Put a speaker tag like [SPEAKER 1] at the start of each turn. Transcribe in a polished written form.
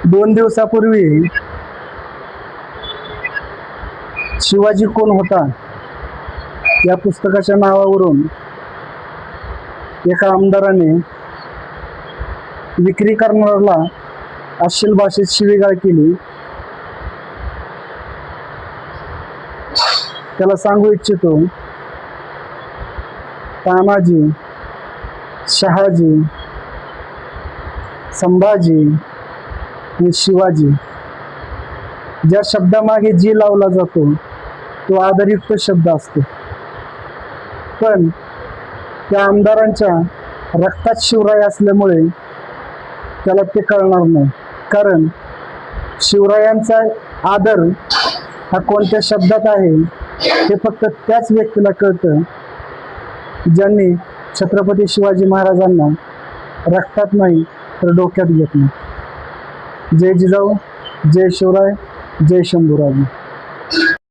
[SPEAKER 1] 2 दिवसापूर्वी शिवाजी कोण होता या पुस्तकाच्या नावावरून एका आमदाराने विक्री करणाऱ्याला अश्लील भाषेत शिवीगाळ केली। त्याला सांगू इच्छितो, तानाजी, शहाजी, संभाजी आणि शिवाजी ज्या शब्दामागे जी लावला जातो तो आदरयुक्त शब्द असतो, पण त्या आमदारांच्या रक्तात शिवराय असल्यामुळे त्याला ते कळणार नाही। कारण शिवरायांचा आदर हा कोणत्या शब्दात आहे हे फक्त त्याच व्यक्तीला कळतं ज्यांनी छत्रपती शिवाजी महाराजांना रक्तात नाही तर डोक्यात घेतलं। जय जिजाऊ, जय शिवराय, जय शंभूराज।